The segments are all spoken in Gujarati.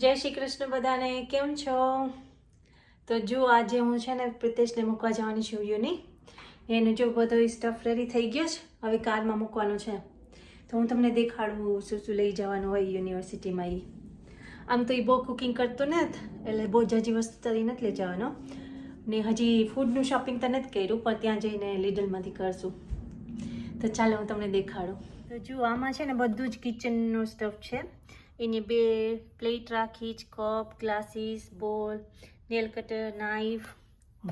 જય શ્રી કૃષ્ણ બધાને, કેમ છો? તો જો આજે હું છે ને પ્રિતેશને મૂકવા જવાની છું યુની. એનો જો બધો સ્ટફ રેડી થઈ ગયો છે, હવે કારમાં મૂકવાનો છે. તો હું તમને દેખાડું શું શું લઈ જવાનું હોય યુનિવર્સિટીમાં. આમ તો એ બહુ કુકિંગ કરતો નથી, એટલે બહુ જાજી વસ્તુ તરી નથી લઈ જવાનો. ને હજી ફૂડનું શોપિંગ તો નથી કર્યું, પણ ત્યાં જઈને લીડલમાંથી કરશું. તો ચાલો હું તમને દેખાડું. તો જો આમાં છે ને બધું જ કિચનનો સ્ટફ છે. એની બે પ્લેટ રાખી જ, કપ, ગ્લાસીસ, બોલ, નેલ કટર, નાઈફ,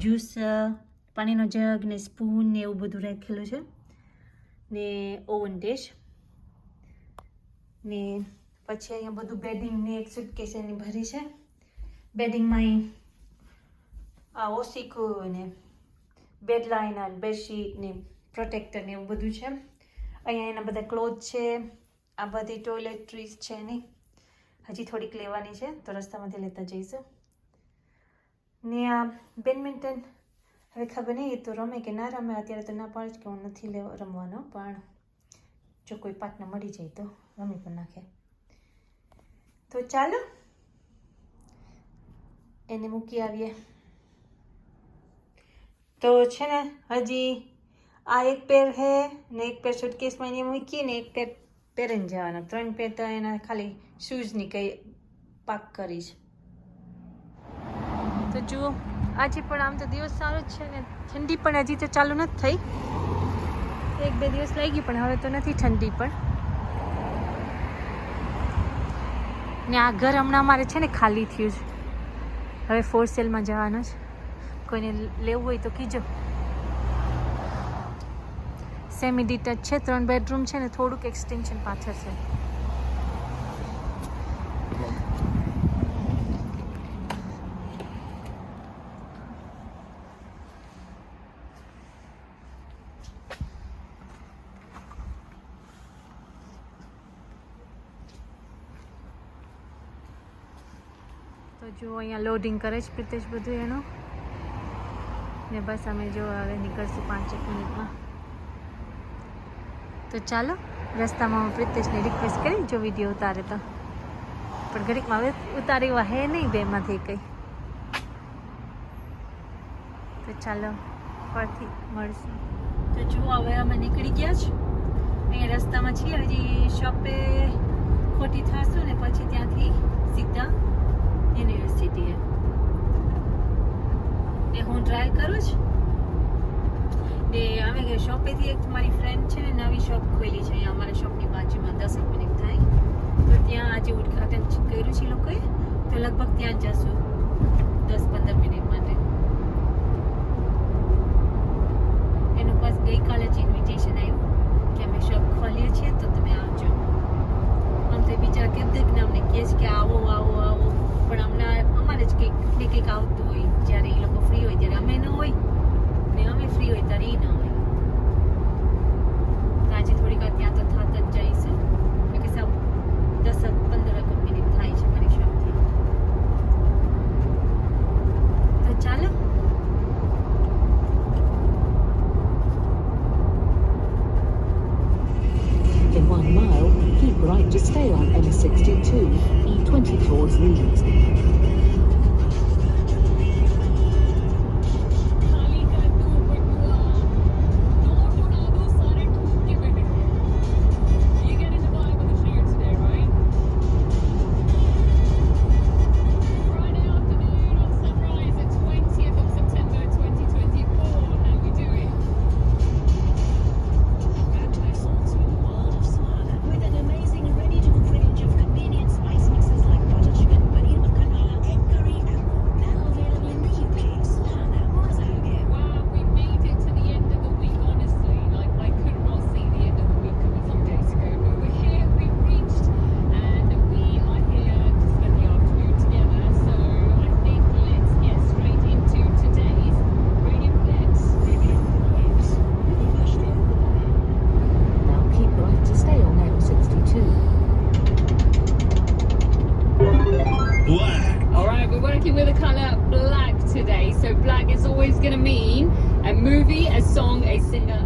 જ્યુસર, પાણીનો જગ ને સ્પૂન ને એવું બધું રાખેલું છે. ને ઓવન ડિશ ને પછી અહીંયા બધું બેડિંગ ને એક સુટકેસ એની ભરી છે. બેડિંગમાં આ ઓશિકો ને બેડ લાઇનર, બેડશીટ ને પ્રોટેક્ટર ને એવું બધું છે. અહીંયા એના બધા ક્લોથ છે. આ બધી ટોયલેટરીઝ છે નહીં, હજી થોડીક લેવાની છે, તો રસ્તામાંથી લેતા જઈશું. ને આ બેડમિન્ટન હવે ખબર નહીં એ તો રમે કે ના રમે. અત્યારે તો ના પાડે કે હું નથી રમવાનો, પણ જો કોઈ પાર્ટનર મળી જાય તો રમી પણ નાખે. તો ચાલો એને મૂકી આવીએ. તો છે ને હજી આ એક પેર હે ને એક પેર સુટકેસમાં એને મૂકીને એક પેર પહેરીને જવાના. 3 પેર તો એના ખાલી શૂઝની કંઈ પાક કરીશ. તો જુઓ આજે પણ આમ તો દિવસ સારો જ છે ને ઠંડી પણ હજી તો ચાલુ નથી થઈ. 1-2 દિવસ લાગી પણ હવે તો નથી ઠંડી પણ. ને આ ઘર હમણાં અમારે છે ને ખાલી થયું છે. હવે ફોર સેલમાં જવાનું છે. કોઈને લેવું હોય તો કીજો. સેમી ડિટેચ છે, 3 બેડરૂમ છે ને થોડુંક એક્સટેન્શન પાછળ છે. તો જો અહીંયા લોડિંગ કરે છે પ્રિતેશ બધું એનું. ને બસ અમે જો હવે નીકળશું 5 મિનિટમાં. તો ચાલો રસ્તામાં પ્રિતેશને રિક્વેસ્ટ કરી જો વિડીયો ઉતારે તો, પણ ઘડીકમાં હવે ઉતારેવા હે નહીં બેમાંથી કંઈ. તો ચાલો ફરથી મળશું. તો જુઓ હવે અમે નીકળી ગયા છે. અહીંયા રસ્તામાં છીએ, હજી શોપે ખોટી થશું ને પછી ત્યાંથી સીધા યુનિવર્સિટીએ. ને હું ડ્રાઈવ કરું છું. ને અમે શોપેથી એક મારી ફ્રેન્ડ છે ને નવી શોપ ખોલી છે અહીંયા અમારા શોપની બાજુમાં. 10 મિનિટ થાય તો ત્યાં આજે ઉદ્ઘાટન કર્યું છે લોકોએ, તો લગભગ ત્યાં જશું 10-15 મિનિટ માટે. એનું બસ ગઈકાલે જ ઇન્વિટેશન આવ્યું કે અમે શોપ ખોલીએ છીએ તો તમે આવજો. આમ તો બીજા કેટલીક અમને કહે છે કે આવો આવો આવો, પણ હમણાં અમારે જ કંઈક આવતું હોય. જ્યારે એ લોકો ફ્રી હોય ત્યારે અમે ન હોય, ને અમે ફ્રી હોય ત્યારે એ ન હોય. આજે થોડીક વાર ત્યાં તો થાત જ જઈશું, કે સબ 10-15 મિનિટ થાય છે મારી શોપથી. તો ચાલો In 1 mile, keep right to stay on M62, E20 towards Leeds. With the colour black today, so black is always going to mean a movie, a song, a singer.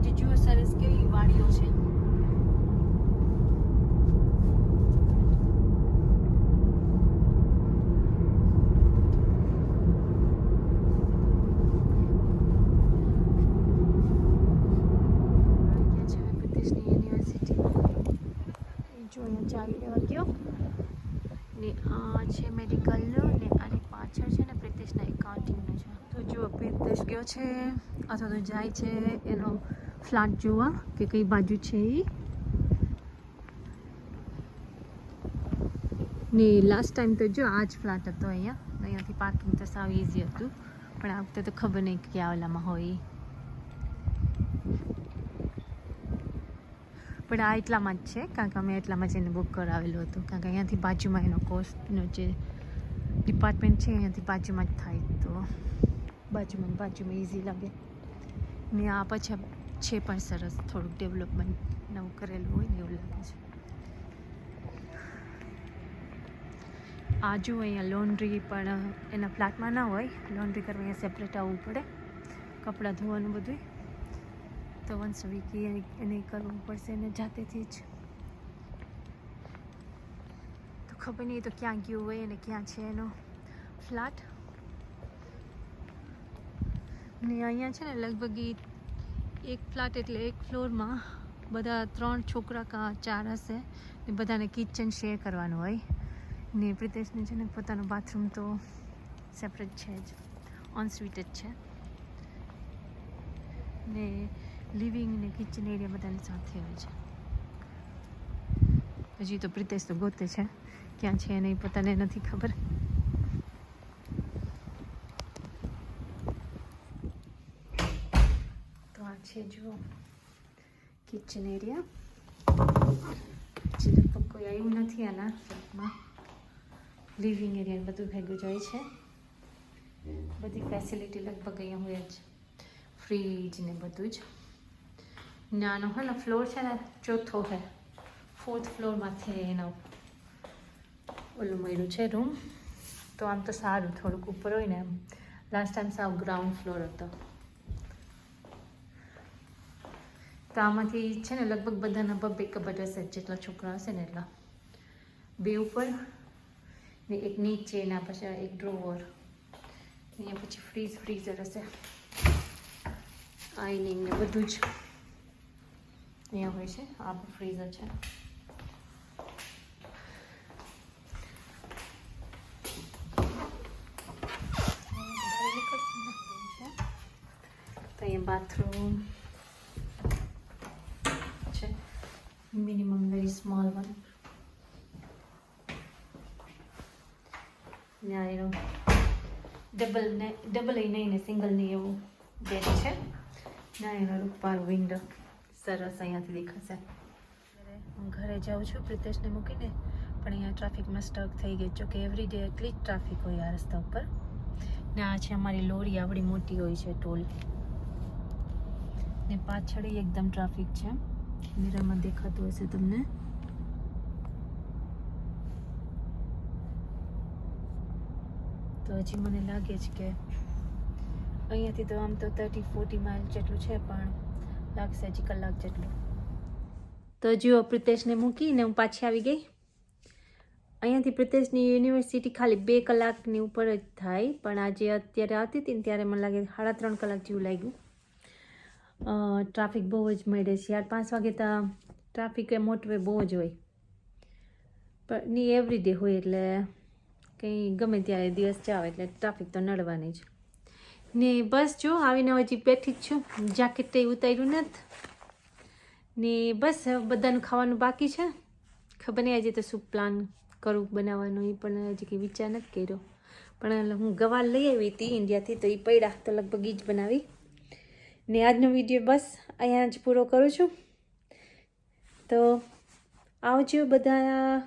આજે જુઓ સરસ કેવી વાડીઓ છે. જો અહીંયા ચાવી લેવા ગયો ને આ છે મેડિકલનું ને આની પાછળ છે ને પ્રિતેશના એકાઉન્ટિંગનું છે. તો જો પ્રિતેશ ગયો છે અથવા તો જાય છે એનો ફ્લેટ જોવા કે કઈ બાજુ છે એ. ને લાસ્ટ ટાઈમ તો જો આ જ ફ્લેટ હતો અહીંયાથી પાર્કિંગ તો સાવ ઇઝી હતું, પણ આ વખતે તો ખબર નહીં કે આ ઓલામાં હોય. પણ આ એટલામાં જ છે કારણ કે અમે એટલામાં જઈને બુક કરાવેલું હતું, કારણ કે અહીંયાથી બાજુમાં એનો કોસ્ટનો જે ડિપાર્ટમેન્ટ છે અહીંયાથી બાજુમાં જ થાય, તો બાજુમાં ઇઝી લાગે. ને આ પછી છે પણ સરસ, થોડુંક ડેવલપમેન્ટ નવું કરેલું હોય ને એવું લાગે છે. આ જો અહીંયા લોન્ડ્રી પણ એના ફ્લેટમાં ના હોય, લોન્ડ્રી કરવા અહીંયા સેપરેટ આવવું પડે, કપડાં ધોવાનું બધું તો વન્સ વીક એને કરવું પડશે એને જાતેથી જ. તો ખબર નહીં તો ક્યાં ગયું હોય અને ક્યાં છે એનો ફ્લેટ. ને અહીંયા છે ને લગભગ એક ફ્લેટ એટલે એક ફ્લોરમાં બધા 3 છોકરા કા 4 હશે ને બધાને કિચન શેર કરવાનું હોય. ને પ્રિતેશને છે ને પોતાનું બાથરૂમ તો સેપરેટ છે જ, ઓનસ્વીટ જ છે. ને લિવિંગ ને કિચન એરિયા બધાની સાથે હોય છે. હજી તો પ્રિતેશ તો ગોતે છે, ક્યાં છે એને પોતાને નથી ખબર. તો આ છે જુઓ કિચન એરિયા. હજી લગભગ કોઈ આવ્યું નથી આના ફ્લેટમાં. લિવિંગ એરિયા બધું ભેગું જાય છે. બધી ફેસિલિટી લગભગ અહીંયા હોય જ, ફ્રીજ ને બધું જ. નાનો હોય ને ફ્લોર છે ને 4થો છે, 4th ફ્લોરમાંથી એનો ઓલું મળ્યું છે રૂમ. તો આમ તો સારું, થોડુંક ઉપર હોય ને એમ. લાસ્ટ ટાઈમ સાવ ગ્રાઉન્ડ ફ્લોર હતો. તો આમાંથી છે ને લગભગ બધાના 2 કબડ હશે, જેટલા છોકરા હશે ને એટલા. 2 ઉપર ને એક નીચે, એના પછી એક ડ્રોવર, અહીંયા પછી ફ્રીઝર હશે, આઈનિંગ ને બધું જ અહીંયા હોય છે. આ ફ્રીઝર છે. તો અહીંયા બાથરૂમ છે, મિનિમમ વેરી સ્મોલ વન. ને એનો ડબલ નહીં ને સિંગલ નહીં એવું બેડ છે. ના એનો રૂપાર વિન્ડો સરસ અહીંયાથી દેખાશે. હું ઘરે જાઉં છું પ્રિતેશને મૂકીને, પણ અહીંયા ટ્રાફિકમાં સ્ટક થઈ ગઈ. જો કે એવરીડે એટલી જ ટ્રાફિક હોય આ રસ્તા ઉપર. ને આ છે અમારી લોરી, આવડી મોટી હોય છે ટોલ. ને પાછળ એકદમ ટ્રાફિક છે, મિરરમાં દેખાતું હશે તમને. તો હજી મને લાગે છે કે અહીંયાથી તો આમ તો 30-40 માઇલ જેટલું છે, પણ લાગશે હજી કલાક જેટલું. તો જુઓ પ્રિતેશને મૂકીને હું પાછી આવી ગઈ. અહીંયાથી પ્રિતેશની યુનિવર્સિટી ખાલી 2 કલાકની ઉપર જ થાય, પણ આજે અત્યારે આવતી હતી ને ત્યારે મને લાગે 3.5 કલાક જેવું લાગ્યું. ટ્રાફિક બહુ જ મળે છે યાર. 5 વાગે તો ટ્રાફિક એ મોટવે બહુ જ હોય, પણ ની એવરીડે હોય એટલે કંઈ ગમે ત્યારે દિવસ જાવ એટલે ટ્રાફિક તો નડવાની જ. ને બસ જો આવીને હજી બેઠી જ છું, જાકેટ ઉતાર્યું નથી. ને બસ બધાનું ખાવાનું બાકી છે. ખબર નહીં આજે તો શું પ્લાન કરું બનાવવાનું, એ પણ હજી કંઈ વિચાર નથી કર્યો. પણ હું ગવાર લઈ આવી હતી ઇન્ડિયાથી, તો એ પડ્યા તો લગભગ એ જ બનાવી. ને આજનો વિડીયો બસ અહીંયા જ પૂરો કરું છું. તો આવજો બધા.